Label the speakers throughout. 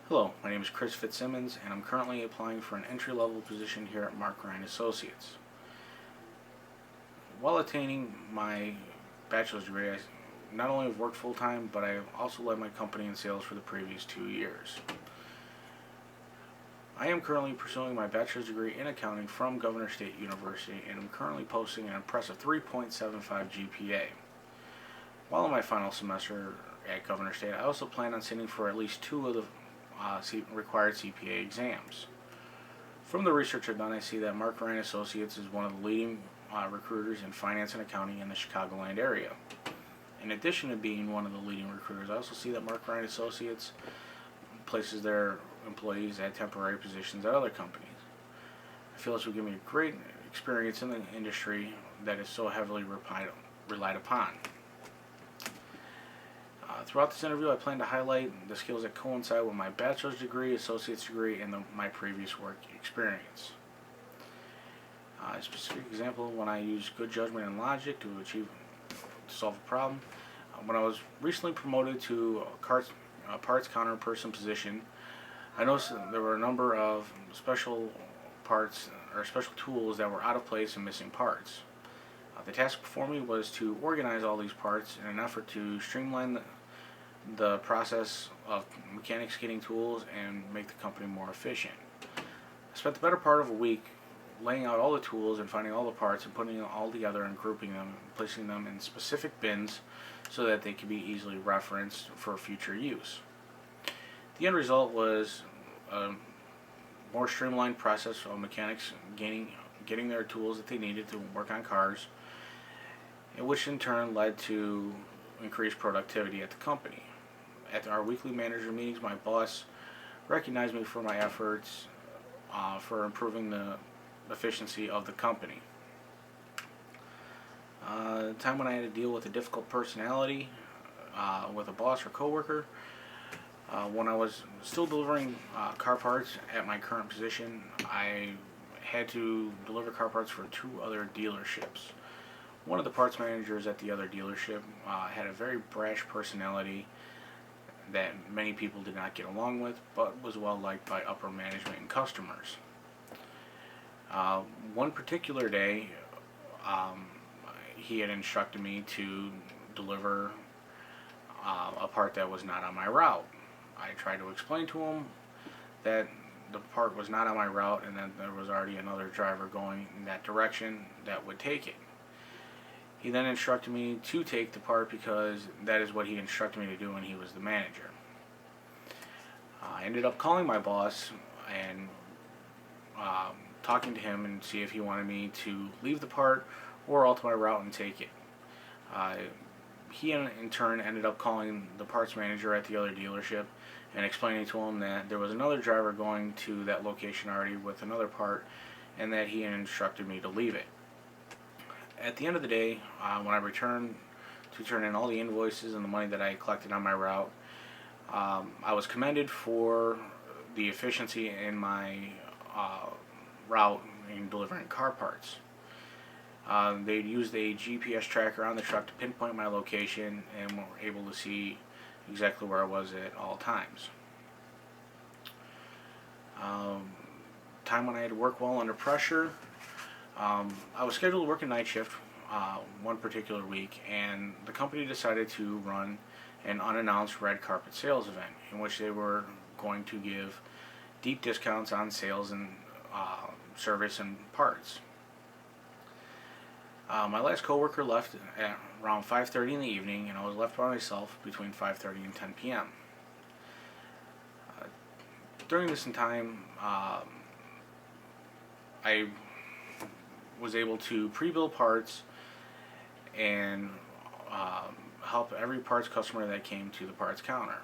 Speaker 1: Hello, my name is Chris Fitzsimmons, and I'm currently applying for an entry-level position here at Mark Ryan Associates. While attaining my bachelor's degree, I not only have worked full-time, but I have also led my company in sales for the previous 2 years. I am currently pursuing my bachelor's degree in accounting from Governor State University, and I'm currently posting an impressive 3.75 GPA. While in my final semester at Governor State, I also plan on sitting for at least two of the required CPA exams. From the research I've done, I see that Mark Ryan Associates is one of the leading recruiters in finance and accounting in the Chicagoland area. In addition to being one of the leading recruiters, I also see that Mark Ryan Associates places their employees at temporary positions at other companies. I feel this will give me a great experience in the industry that is so heavily relied upon. Throughout this interview, I plan to highlight the skills that coincide with my bachelor's degree, associate's degree, and my previous work experience. A specific example when I use good judgment and logic to solve a problem. When I was recently promoted to a parts counter person position, I noticed that there were a number of special parts or special tools that were out of place and missing parts. The task before me was to organize all these parts in an effort to streamline the process of mechanics getting tools and make the company more efficient. I spent the better part of a week laying out all the tools and finding all the parts and putting them all together and grouping them and placing them in specific bins so that they could be easily referenced for future use. The end result was a more streamlined process of mechanics getting their tools that they needed to work on cars, which in turn led to increased productivity at the company. At our weekly manager meetings, my boss recognized me for my efforts for improving the efficiency of the company. The time when I had to deal with a difficult personality with a boss or coworker, when I was still delivering car parts at my current position, I had to deliver car parts for two other dealerships. One of the parts managers at the other dealership had a very brash personality that many people did not get along with, but was well liked by upper management and customers. One particular day, he had instructed me to deliver a part that was not on my route. I tried to explain to him that the part was not on my route and that there was already another driver going in that direction that would take it. He then instructed me to take the part because that is what he instructed me to do when he was the manager. I ended up calling my boss and talking to him and see if he wanted me to leave the part or alter my route and take it. He in turn ended up calling the parts manager at the other dealership and explaining to him that there was another driver going to that location already with another part and that he had instructed me to leave it. At the end of the day, when I returned to turn in all the invoices and the money that I collected on my route, I was commended for the efficiency in my route in delivering car parts. They used a GPS tracker on the truck to pinpoint my location and were able to see exactly where I was at all times. Time when I had to work well under pressure. I was scheduled to work a night shift one particular week, and the company decided to run an unannounced red carpet sales event in which they were going to give deep discounts on sales and service and parts. My last coworker left at around 5:30 in the evening, and I was left by myself between 5:30 and 10 p.m. During this time, I was able to pre-bill parts and help every parts customer that came to the parts counter.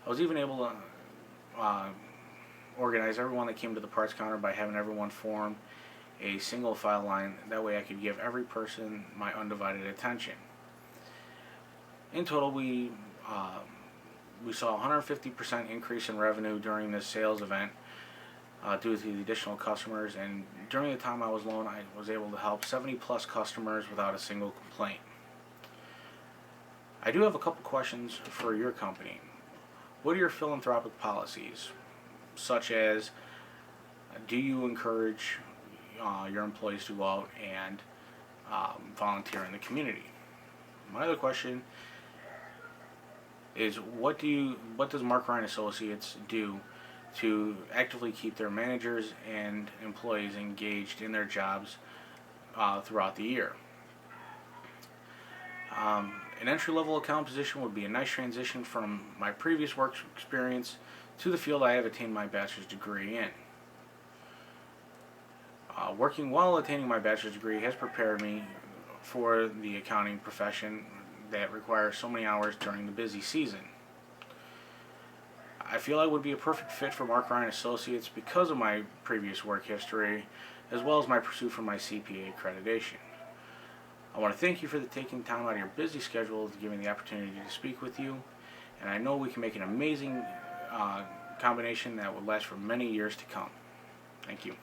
Speaker 1: I was even able to organize everyone that came to the parts counter by having everyone form a single file line. That way I could give every person my undivided attention. In total, we saw a 150% increase in revenue during this sales event due to the additional customers, and during the time I was alone, I was able to help 70 plus customers without a single complaint. I do have a couple questions for your company. What are your philanthropic policies? Such as, do you encourage your employees to go out and volunteer in the community? My other question is, what does Mark Ryan Associates do to actively keep their managers and employees engaged in their jobs throughout the year? An entry-level account position would be a nice transition from my previous work experience to the field I have attained my bachelor's degree in. Working while attaining my bachelor's degree has prepared me for the accounting profession that requires so many hours during the busy season. I feel I would be a perfect fit for Mark Ryan Associates because of my previous work history, as well as my pursuit for my CPA accreditation. I want to thank you for taking time out of your busy schedule to give me the opportunity to speak with you, and I know we can make an amazing combination that will last for many years to come. Thank you.